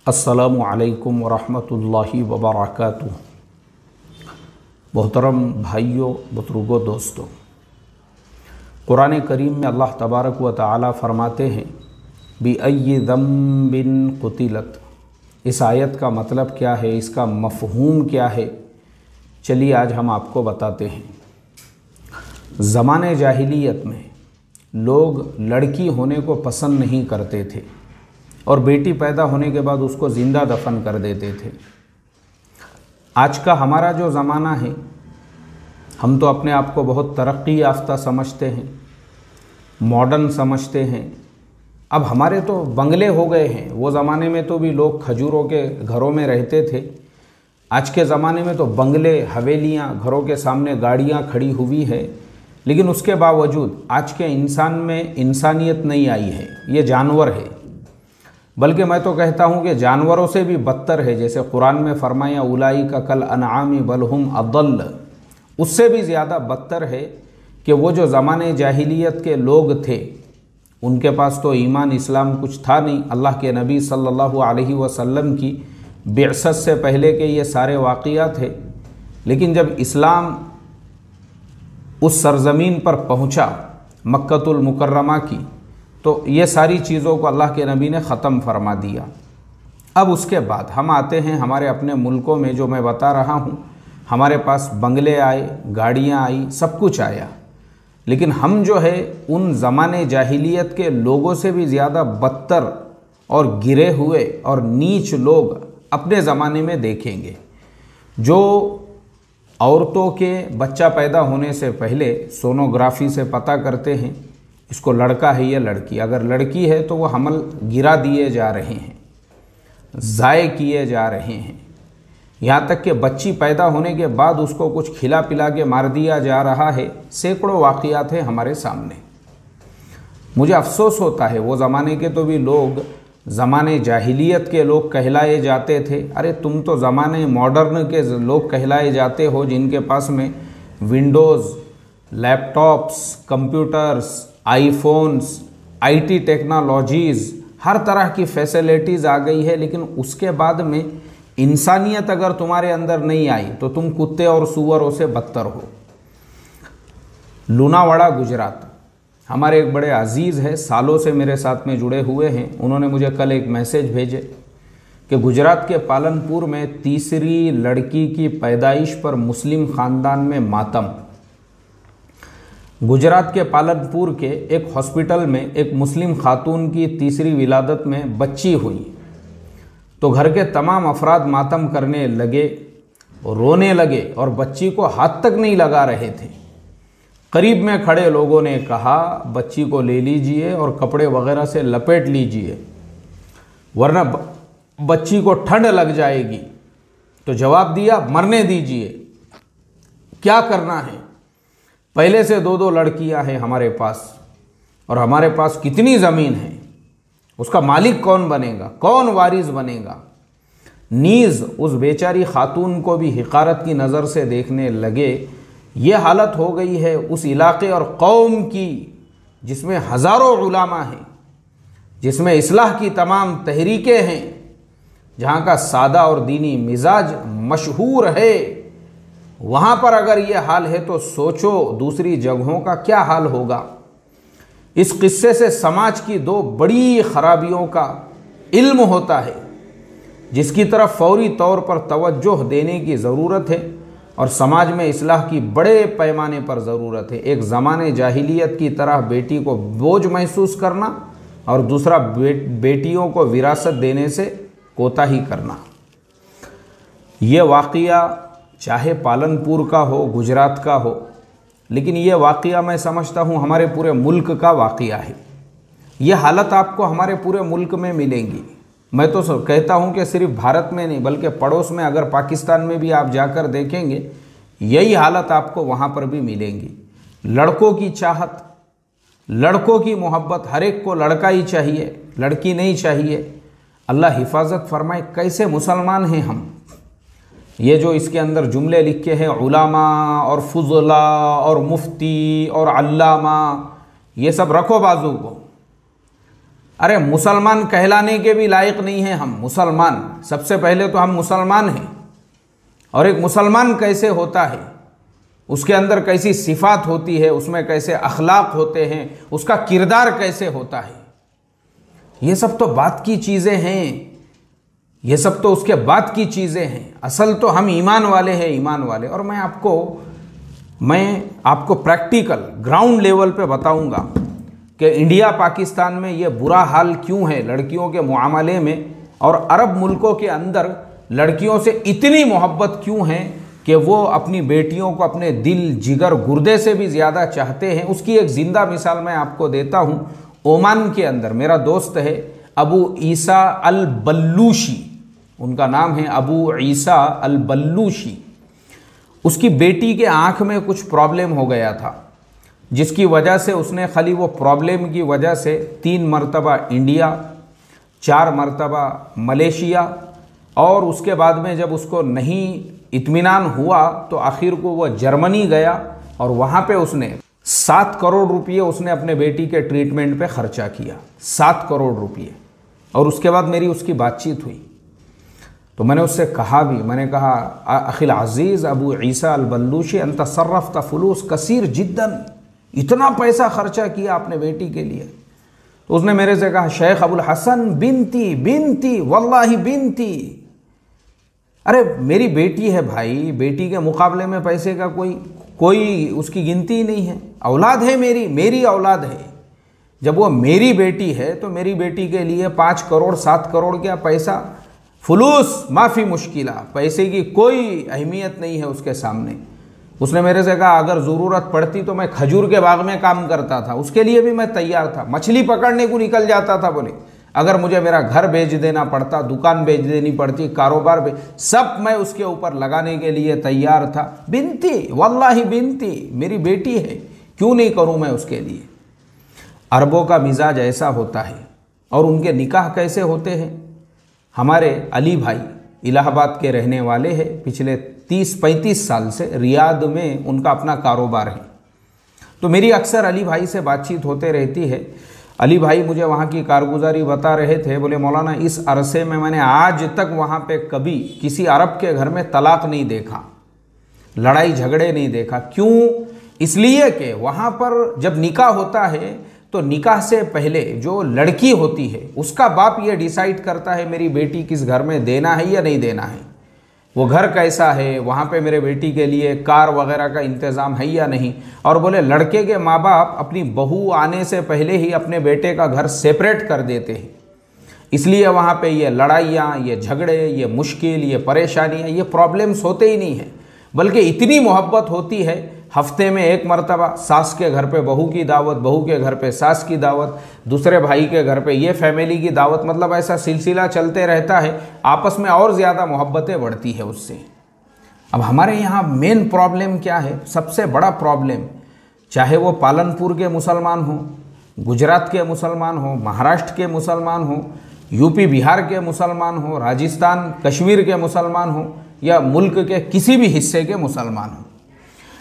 अस्सलामु अलैकुम वरहमतुल्लाहि वबरकातुहू। मोहतरम भाइयों, बुजुर्गों, दोस्तों, कुरान करीम में अल्लाह तबारक व तआला फरमाते हैं बिअय्यि ज़म्बिन क़ुतिलत। इस आयत का मतलब क्या है, इसका मफ़हूम क्या है, चलिए आज हम आपको बताते हैं। ज़माने जाहिलियत में लोग लड़की होने को पसंद नहीं करते थे और बेटी पैदा होने के बाद उसको ज़िंदा दफन कर देते थे। आज का हमारा जो ज़माना है, हम तो अपने आप को बहुत तरक्की याफ्ता समझते हैं, मॉडर्न समझते हैं। अब हमारे तो बंगले हो गए हैं। वो ज़माने में तो भी लोग खजूरों के घरों में रहते थे। आज के ज़माने में तो बंगले, हवेलियाँ, घरों के सामने गाड़ियाँ खड़ी हुई है, लेकिन उसके बावजूद आज के इंसान में इंसानियत नहीं आई है। ये जानवर है, बल्कि मैं तो कहता हूँ कि जानवरों से भी बदतर है। जैसे कुरान में फरमाया उलाइका कल अनआमी बल हुम अदल्ल, उससे भी ज़्यादा बदतर है कि वो जो ज़माने जाहिलियत के लोग थे, उनके पास तो ईमान इस्लाम कुछ था नहीं। अल्लाह के नबी सल्लल्लाहु अलैहि वसल्लम की बिअसत से पहले के ये सारे वाक़ियात थे। लेकिन जब इस्लाम उस सरज़मीन पर पहुँचा, मक्कतुल मुकर्रमा की, तो ये सारी चीज़ों को अल्लाह के नबी ने ख़त्म फरमा दिया। अब उसके बाद हम आते हैं हमारे अपने मुल्कों में। जो मैं बता रहा हूँ, हमारे पास बंगले आए, गाड़ियाँ आई, सब कुछ आया, लेकिन हम जो है उन ज़माने जाहिलियत के लोगों से भी ज़्यादा बदतर और गिरे हुए और नीच लोग अपने ज़माने में देखेंगे। जो औरतों के बच्चा पैदा होने से पहले सोनोग्राफी से पता करते हैं इसको लड़का है या लड़की। अगर लड़की है तो वो हमल गिरा दिए जा रहे हैं, ज़ाय किए जा रहे हैं। यहाँ तक कि बच्ची पैदा होने के बाद उसको कुछ खिला पिला के मार दिया जा रहा है। सैकड़ों वाक़ियात हैं हमारे सामने। मुझे अफसोस होता है, वो ज़माने के तो भी लोग ज़माने जाहिलियत के लोग कहलाए जाते थे। अरे तुम तो ज़माने मॉडर्न के लोग कहलाए जाते हो, जिनके पास में Windows, laptops, computers, iPhones, IT technologies, हर तरह की फैसिलिटीज़ आ गई है। लेकिन उसके बाद में इंसानियत अगर तुम्हारे अंदर नहीं आई तो तुम कुत्ते और सूअरों से बदतर हो। लुनावाड़ा, गुजरात, हमारे एक बड़े अजीज़ है, सालों से मेरे साथ में जुड़े हुए हैं। उन्होंने मुझे कल एक मैसेज भेजे कि गुजरात के पालनपुर में तीसरी लड़की की पैदाइश पर मुस्लिम ख़ानदान में मातम। गुजरात के पालनपुर के एक हॉस्पिटल में एक मुस्लिम खातून की तीसरी विलादत में बच्ची हुई तो घर के तमाम अफराद मातम करने लगे, रोने लगे और बच्ची को हाथ तक नहीं लगा रहे थे। करीब में खड़े लोगों ने कहा बच्ची को ले लीजिए और कपड़े वगैरह से लपेट लीजिए, वरना बच्ची को ठंड लग जाएगी। तो जवाब दिया मरने दीजिए, क्या करना है। पहले से दो लड़कियां हैं हमारे पास, और हमारे पास कितनी ज़मीन है, उसका मालिक कौन बनेगा, कौन वारिस बनेगा। नीज़ उस बेचारी खातून को भी हिकारत की नज़र से देखने लगे। ये हालत हो गई है उस इलाके और कौम की जिसमें हज़ारों उलामा हैं, जिसमें इस्लाह की तमाम तहरीकें हैं, जहाँ का सादा और दीनी मिजाज मशहूर है। वहाँ पर अगर ये हाल है तो सोचो दूसरी जगहों का क्या हाल होगा। इस किस्से से समाज की दो बड़ी खराबियों का इल्म होता है, जिसकी तरफ फौरी तौर पर तवज्जो देने की ज़रूरत है और समाज में इस्लाह की बड़े पैमाने पर ज़रूरत है। एक ज़माने जाहिलियत की तरह बेटी को बोझ महसूस करना और दूसरा बेटियों को विरासत देने से कोताही करना। ये वाक़िया चाहे पालनपुर का हो, गुजरात का हो, लेकिन ये वाक़िया मैं समझता हूँ हमारे पूरे मुल्क का वाक़िया है। ये हालत आपको हमारे पूरे मुल्क में मिलेंगी। मैं तो कहता हूँ कि सिर्फ भारत में नहीं, बल्कि पड़ोस में अगर पाकिस्तान में भी आप जाकर देखेंगे यही हालत आपको वहाँ पर भी मिलेंगी। लड़कों की चाहत, लड़कों की मोहब्बत, हर एक को लड़का ही चाहिए, लड़की नहीं चाहिए। अल्लाह हिफाजत फरमाए, कैसे मुसलमान हैं हम। ये जो इसके अंदर जुमले लिखे हैं उलामा और फुजला और मुफ्ती और अल्लामा, ये सब रखो बाजू को। अरे मुसलमान कहलाने के भी लायक नहीं हैं हम। मुसलमान, सबसे पहले तो हम मुसलमान हैं, और एक मुसलमान कैसे होता है, उसके अंदर कैसी सिफात होती है, उसमें कैसे अखलाक होते हैं, उसका किरदार कैसे होता है, ये सब तो बात की चीज़ें हैं, ये सब तो उसके बाद की चीज़ें हैं। असल तो हम ईमान वाले हैं, ईमान वाले। और मैं आपको प्रैक्टिकल ग्राउंड लेवल पे बताऊंगा कि इंडिया पाकिस्तान में ये बुरा हाल क्यों है लड़कियों के मुआमले में, और अरब मुल्कों के अंदर लड़कियों से इतनी मोहब्बत क्यों है कि वो अपनी बेटियों को अपने दिल, जिगर, गुर्दे से भी ज़्यादा चाहते हैं। उसकी एक ज़िंदा मिसाल मैं आपको देता हूँ। ओमान के अंदर मेरा दोस्त है अबू ईसा अल बल्लूशी, उनका नाम है अबू ईसा अल बल्लूशी। उसकी बेटी के आँख में कुछ प्रॉब्लम हो गया था, जिसकी वजह से उसने खाली वो प्रॉब्लम की वजह से 3 मरतबा इंडिया, 4 मरतबा मलेशिया, और उसके बाद में जब उसको नहीं इत्मीनान हुआ तो आखिर को वो जर्मनी गया, और वहाँ पे उसने 7 करोड़ रुपये उसने अपने बेटी के ट्रीटमेंट पे खर्चा किया, 7 करोड़ रुपये। और उसके बाद मेरी उसकी बातचीत हुई तो मैंने उससे कहा भी, मैंने कहा अखिल अजीज़ अबू ईसा अल बल्लूशी अंत सर्रफ्त फुलूस कसीर जिद्दन, इतना पैसा खर्चा किया अपने बेटी के लिए। तो उसने मेरे से कहा शेख अबुल हसन बिनती बिनती वल्लाही बिनती। अरे मेरी बेटी है भाई, बेटी के मुकाबले में पैसे का कोई उसकी गिनती ही नहीं है। औलाद है मेरी औलाद है। जब वो मेरी बेटी है तो मेरी बेटी के लिए 5 करोड़ 7 करोड़ क्या पैसा, फुलूस माफ़ी मुश्किला, पैसे की कोई अहमियत नहीं है उसके सामने। उसने मेरे से कहा अगर ज़रूरत पड़ती तो मैं खजूर के बाग में काम करता था, उसके लिए भी मैं तैयार था, मछली पकड़ने को निकल जाता था। बोले अगर मुझे मेरा घर बेच देना पड़ता, दुकान बेच देनी पड़ती, कारोबार सब मैं उसके ऊपर लगाने के लिए तैयार था। बिनती वल्लाही बिनती, मेरी बेटी है, क्यों नहीं करूं मैं उसके लिए। अरबों का मिजाज ऐसा होता है। और उनके निकाह कैसे होते हैं। हमारे अली भाई इलाहाबाद के रहने वाले हैं, पिछले 30-35 साल से रियाद में उनका अपना कारोबार है। तो मेरी अक्सर अली भाई से बातचीत होते रहती है। अली भाई मुझे वहाँ की कारगुजारी बता रहे थे, बोले मौलाना इस अरसे में मैंने आज तक वहाँ पे कभी किसी अरब के घर में तलाक नहीं देखा, लड़ाई झगड़े नहीं देखा। क्यों? इसलिए कि वहाँ पर जब निकाह होता है तो निकाह से पहले जो लड़की होती है उसका बाप ये डिसाइड करता है मेरी बेटी किस घर में देना है या नहीं देना है, वो घर कैसा है, वहाँ पे मेरे बेटी के लिए कार वगैरह का इंतज़ाम है या नहीं। और बोले लड़के के माँ बाप अपनी बहू आने से पहले ही अपने बेटे का घर सेपरेट कर देते हैं, इसलिए वहाँ पे ये लड़ाइयाँ, ये झगड़े, ये मुश्किल, ये परेशानियाँ, ये प्रॉब्लम्स होते ही नहीं हैं। बल्कि इतनी मोहब्बत होती है, हफ्ते में 1 मरतबा सास के घर पे बहू की दावत, बहू के घर पे सास की दावत, दूसरे भाई के घर पे ये फैमिली की दावत, मतलब ऐसा सिलसिला चलते रहता है। आपस में और ज़्यादा मोहब्बतें बढ़ती है उससे। अब हमारे यहाँ मेन प्रॉब्लम क्या है, सबसे बड़ा प्रॉब्लम, चाहे वो पालनपुर के मुसलमान हो, गुजरात के मुसलमान हो, महाराष्ट्र के मुसलमान हो, यूपी बिहार के मुसलमान हो, राजस्थान कश्मीर के मुसलमान हो, या मुल्क के किसी भी हिस्से के मुसलमान हो,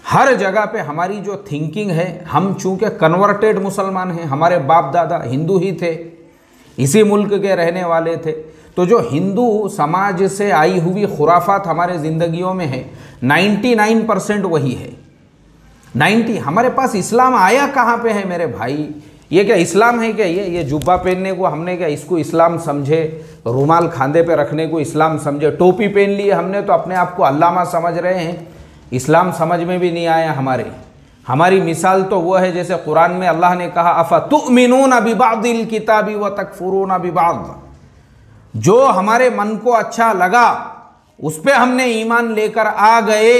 हर जगह पे हमारी जो थिंकिंग है, हम चूँकि कन्वर्टेड मुसलमान हैं, हमारे बाप दादा हिंदू ही थे, इसी मुल्क के रहने वाले थे, तो जो हिंदू समाज से आई हुई खुराफात हमारे ज़िंदगियों में है 99% वही है। 90 हमारे पास इस्लाम आया कहाँ पे है मेरे भाई? ये क्या इस्लाम है क्या? ये जुब्बा पहनने को हमने क्या इसको इस्लाम समझे, रुमाल खांदे पे रखने को इस्लाम समझे, टोपी पहन लिए हमने तो अपने आप को अल्लामा समझ रहे हैं। इस्लाम समझ में भी नहीं आया हमारी मिसाल तो वो है जैसे कुरान में अल्लाह ने कहा अफ़ा तुमिनूना बिबादिल किताबी व तकफुरूना बिबाद, जो हमारे मन को अच्छा लगा उस पर हमने ईमान लेकर आ गए,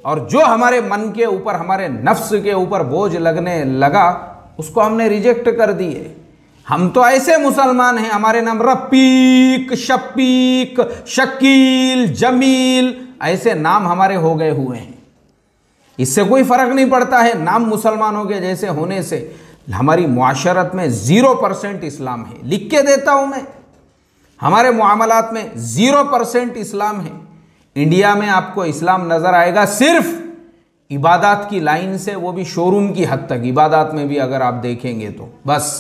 और जो हमारे मन के ऊपर, हमारे नफ्स के ऊपर बोझ लगने लगा उसको हमने रिजेक्ट कर दिए। हम तो ऐसे मुसलमान हैं, हमारे नाम रफीक, शफीक, शकील, जमील, ऐसे नाम हमारे हो गए हुए हैं। इससे कोई फर्क नहीं पड़ता है, नाम मुसलमानों के जैसे होने से। हमारी मुआशरत में 0% इस्लाम है, लिख के देता हूं मैं, हमारे मुआमलात में 0% इस्लाम है। इंडिया में आपको इस्लाम नजर आएगा सिर्फ इबादत की लाइन से, वो भी शोरूम की हद तक, इबादत में भी अगर आप देखेंगे तो बस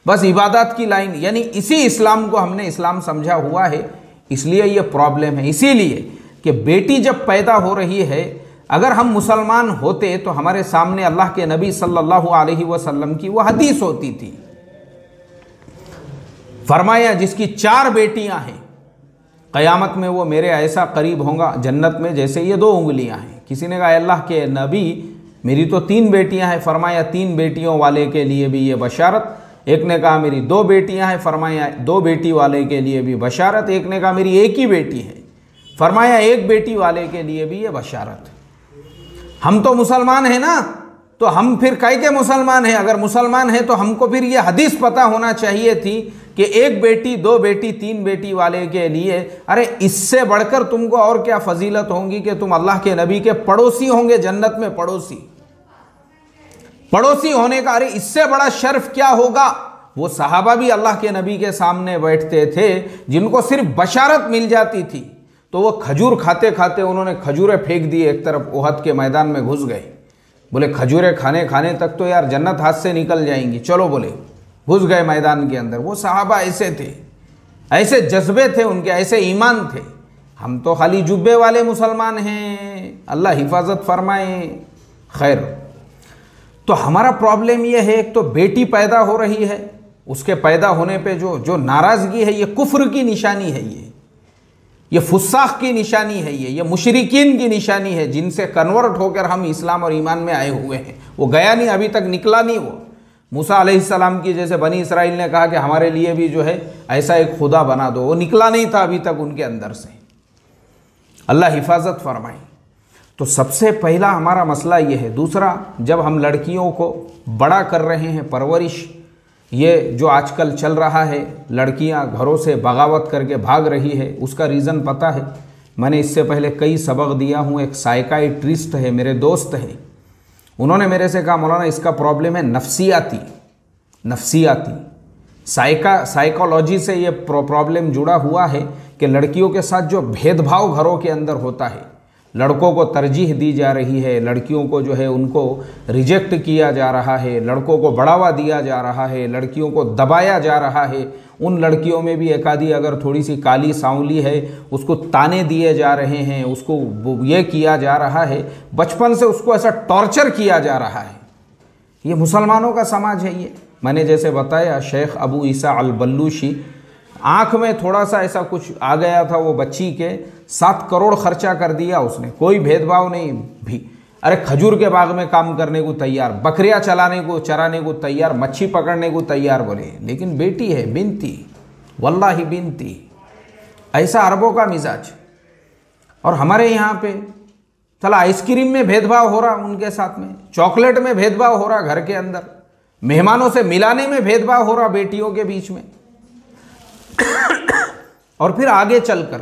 बस इबादत की लाइन, यानी इसी इस्लाम को हमने इस्लाम समझा हुआ है। इसलिए ये प्रॉब्लम है। इसीलिए कि बेटी जब पैदा हो रही है, अगर हम मुसलमान होते तो हमारे सामने अल्लाह के नबी सल्लल्लाहु अलैहि वसल्लम की वो हदीस होती थी। फरमाया जिसकी 4 बेटियां हैं, क़यामत में वो मेरे ऐसा करीब होगा जन्नत में जैसे ये 2 उंगलियां हैं। किसी ने कहा अल्लाह के नबी मेरी तो 3 बेटियां हैं। फरमाया 3 बेटियों वाले के लिए भी ये बशारत। एक ने कहा मेरी 2 बेटियां हैं। फरमाया 2 बेटी वाले के लिए भी बशारत। एक ने कहा मेरी 1 ही बेटी है। फरमाया 1 बेटी वाले के लिए भी ये बशारत। हम तो मुसलमान हैं ना, तो हम फिर काहे के मुसलमान हैं? अगर मुसलमान हैं तो हमको फिर ये हदीस पता होना चाहिए थी कि 1 बेटी 2 बेटी 3 बेटी वाले के लिए। अरे इससे बढ़कर तुमको और क्या फजीलत होंगी कि तुम अल्लाह के नबी के पड़ोसी होंगे जन्नत में। पड़ोसी होने का, अरे इससे बड़ा शर्फ क्या होगा? वो सहाबा भी अल्लाह के नबी के सामने बैठते थे जिनको सिर्फ बशारत मिल जाती थी, तो वो खजूर खाते खाते उन्होंने खजूरें फेंक दी एक तरफ, ओहद के मैदान में घुस गए। बोले खजूरें खाने खाने तक तो यार जन्नत हाथ से निकल जाएंगी, चलो बोले घुस गए मैदान के अंदर। वो सहाबा ऐसे थे, ऐसे जज्बे थे उनके, ऐसे ईमान थे। हम तो खाली जुब्बे वाले मुसलमान हैं, अल्लाह हिफाजत फरमाए। खैर, तो हमारा प्रॉब्लम ये है, एक तो बेटी पैदा हो रही है, उसके पैदा होने पे जो नाराज़गी है, ये कुफ्र की निशानी है, ये फुस्साख की निशानी है, ये मुशरिकीन की निशानी है, जिनसे कन्वर्ट होकर हम इस्लाम और ईमान में आए हुए हैं। वो गया नहीं, अभी तक निकला नहीं। वो मूसा अलैहिस्सलाम की जैसे बनी इसराइल ने कहा कि हमारे लिए भी जो है ऐसा एक खुदा बना दो, वो निकला नहीं था अभी तक उनके अंदर से। अल्लाह हिफाजत फरमाए। तो सबसे पहला हमारा मसला ये है। दूसरा, जब हम लड़कियों को बड़ा कर रहे हैं, परवरिश, ये जो आजकल चल रहा है, लड़कियां घरों से बगावत करके भाग रही है, उसका रीज़न पता है। मैंने इससे पहले कई सबक दिया हूँ। एक साइकाइट्रिस्ट है, मेरे दोस्त हैं, उन्होंने मेरे से कहा मौलाना इसका प्रॉब्लम है नफ्सियाती साइकोलॉजी से ये प्रॉब्लम जुड़ा हुआ है कि लड़कियों के साथ जो भेदभाव घरों के अंदर होता है, लड़कों को तरजीह दी जा रही है, लड़कियों को जो है उनको रिजेक्ट किया जा रहा है, लड़कों को बढ़ावा दिया जा रहा है, लड़कियों को दबाया जा रहा है। उन लड़कियों में भी एक आधी अगर थोड़ी सी काली सांवली है, उसको ताने दिए जा रहे हैं, उसको ये किया जा रहा है, बचपन से उसको ऐसा टॉर्चर किया जा रहा है। ये मुसलमानों का समाज है। ये मैंने जैसे बताया, शेख अबू ईसा अल बल्लूशी, आँख में थोड़ा सा ऐसा कुछ आ गया था वो बच्ची के, 7 करोड़ खर्चा कर दिया उसने, कोई भेदभाव नहीं भी। अरे खजूर के बाग में काम करने को तैयार, बकरियां चराने को तैयार, मच्छी पकड़ने को तैयार बोले, लेकिन बेटी है, बिनती, वल्लाही बिनती। ऐसा अरबों का मिजाज। और हमारे यहाँ पे चला आइसक्रीम में भेदभाव हो रहा उनके साथ में, चॉकलेट में भेदभाव हो रहा घर के अंदर, मेहमानों से मिलाने में भेदभाव हो रहा बेटियों के बीच में। और फिर आगे चलकर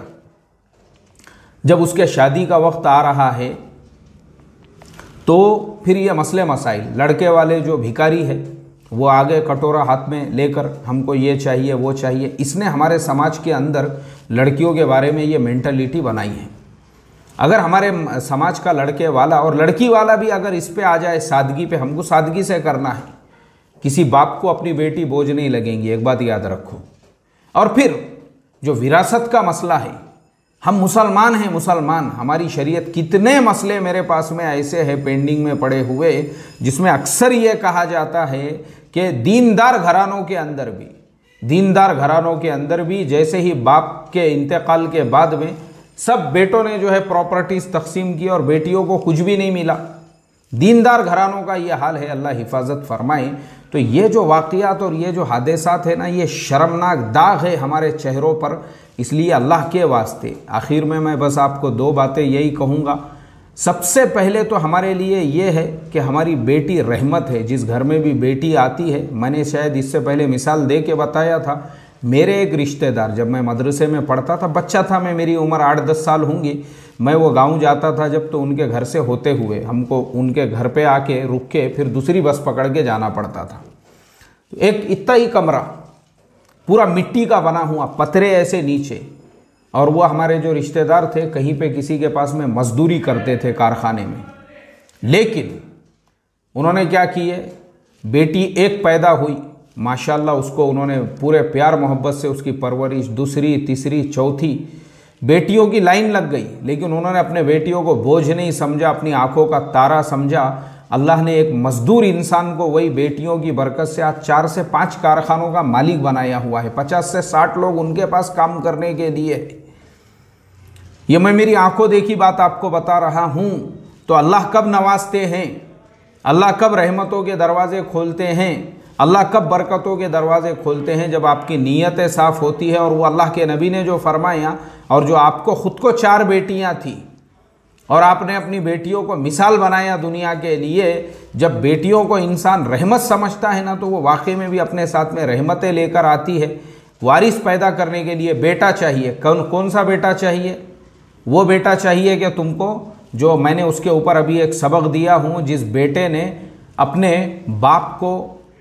जब उसके शादी का वक्त आ रहा है तो फिर ये मसले मसाइल, लड़के वाले जो भिखारी है वो आगे कटोरा हाथ में लेकर हमको ये चाहिए वो चाहिए। इसने हमारे समाज के अंदर लड़कियों के बारे में ये मेंटालिटी बनाई है। अगर हमारे समाज का लड़के वाला और लड़की वाला भी अगर इस पे आ जाए सादगी पे, हमको सादगी से करना है, किसी बाप को अपनी बेटी बोझ नहीं लगेंगी, एक बात याद रखो। और फिर जो विरासत का मसला है, हम मुसलमान हैं, मुसलमान, हमारी शरीयत, कितने मसले मेरे पास में ऐसे हैं पेंडिंग में पड़े हुए, जिसमें अक्सर ये कहा जाता है कि दीनदार घरानों के अंदर भी जैसे ही बाप के इंतकाल के बाद में सब बेटों ने जो है प्रॉपर्टीज तकसीम की और बेटियों को कुछ भी नहीं मिला। दीनदार घरानों का ये हाल है, अल्लाह हिफाजत फरमाए। तो ये जो वाक़ियात और ये जो हादसात है ना, ये शर्मनाक दाग है हमारे चेहरों पर। इसलिए अल्लाह के वास्ते आखिर में मैं बस आपको 2 बातें यही कहूँगा। सबसे पहले तो हमारे लिए ये है कि हमारी बेटी रहमत है। जिस घर में भी बेटी आती है, मैंने शायद इससे पहले मिसाल दे के बताया था, मेरे एक रिश्तेदार, जब मैं मदरसे में पढ़ता था, बच्चा था मैं, मेरी उम्र 8-10 साल होंगी, मैं वो गांव जाता था जब, तो उनके घर से होते हुए हमको उनके घर पे आके रुक के फिर दूसरी बस पकड़ के जाना पड़ता था। तो एक इतना ही कमरा, पूरा मिट्टी का बना हुआ, पतरे ऐसे नीचे, और वो हमारे जो रिश्तेदार थे कहीं पे किसी के पास में मजदूरी करते थे कारखाने में। लेकिन उन्होंने क्या किए, बेटी एक पैदा हुई, माशाल्लाह उसको उन्होंने पूरे प्यार मोहब्बत से उसकी परवरिश, दूसरी, तीसरी, चौथी बेटियों की लाइन लग गई, लेकिन उन्होंने अपने बेटियों को बोझ नहीं समझा, अपनी आंखों का तारा समझा। अल्लाह ने एक मजदूर इंसान को वही बेटियों की बरकत से आज 4 से 5 कारखानों का मालिक बनाया हुआ है। 50 से 60 लोग उनके पास काम करने के लिए। ये मैं मेरी आंखों देखी बात आपको बता रहा हूँ। तो अल्लाह कब नवाजते हैं, अल्लाह कब रहमतों के दरवाजे खोलते हैं, अल्लाह कब बरकतों के दरवाजे खोलते हैं, जब आपकी नीयतें साफ़ होती है। और वो अल्लाह के नबी ने जो फरमाया, और जो आपको ख़ुद को 4 बेटियां थी और आपने अपनी बेटियों को मिसाल बनाया दुनिया के लिए। जब बेटियों को इंसान रहमत समझता है ना, तो वो वाकई में भी अपने साथ में रहमतें लेकर आती है। वारिस पैदा करने के लिए बेटा चाहिए। कौन सा बेटा चाहिए? वो बेटा चाहिए कि तुमको, जो मैंने उसके ऊपर अभी एक सबक दिया हूँ, जिस बेटे ने अपने बाप को,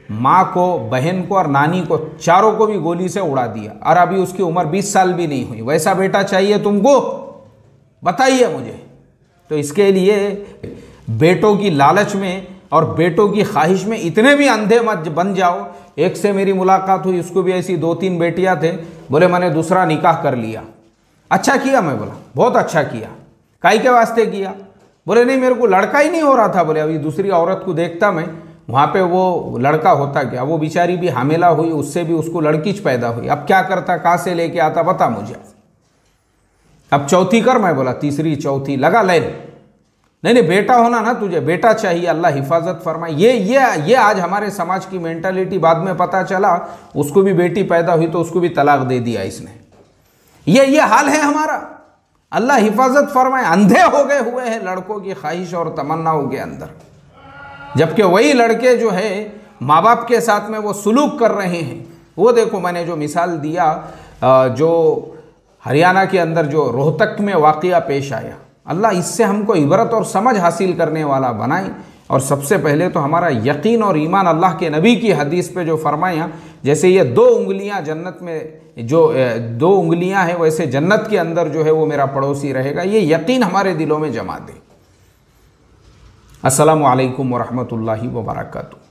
माँ को, बहन को और नानी को, चारों को भी गोली से उड़ा दिया और अभी उसकी उम्र 20 साल भी नहीं हुई, वैसा बेटा चाहिए तुमको? बताइए मुझे। तो इसके लिए बेटों की लालच में और बेटों की ख्वाहिश में इतने भी अंधे मत बन जाओ। एक से मेरी मुलाकात हुई, उसको भी ऐसी 2-3 बेटियां थे। बोले मैंने दूसरा निकाह कर लिया। अच्छा किया? मैं बोला बहुत अच्छा किया। काई के वास्ते किया? बोले नहीं, मेरे को लड़का ही नहीं हो रहा था। बोले अभी दूसरी औरत को देखता मैं, वहाँ पे वो लड़का होता क्या? वो बेचारी भी हामिला हुई, उससे भी उसको लड़कीच पैदा हुई। अब क्या करता, कहाँ से लेके आता, बता मुझे। अब चौथी कर। मैं बोला तीसरी, चौथी लगा लाइन। नहीं, बेटा होना ना, तुझे बेटा चाहिए, अल्लाह हिफाजत फरमाए। ये आज हमारे समाज की मेंटालिटी। बाद में पता चला उसको भी बेटी पैदा हुई तो उसको भी तलाक दे दिया इसने। ये हाल है हमारा। अल्लाह हिफाजत फरमाए। अंधे हो गए हुए हैं लड़कों की ख्वाहिश और तमन्नाओं के अंदर, जबकि वही लड़के जो है माँ बाप के साथ में वो सुलूक कर रहे हैं। वो देखो, मैंने जो मिसाल दिया, जो हरियाणा के अंदर जो रोहतक में वाक़या पेश आया, अल्लाह इससे हमको इबरत और समझ हासिल करने वाला बनाए। और सबसे पहले तो हमारा यकीन और ईमान अल्लाह के नबी की हदीस पे जो फरमाया, जैसे ये 2 उंगलियां जन्नत में, जो 2 उंगलियां हैं, वैसे जन्नत के अंदर जो है वो मेरा पड़ोसी रहेगा। ये यकीन हमारे दिलों में जमा दे। अस्सलामु अलैकुम वरहमतुल्लाहि वबरकातुहू।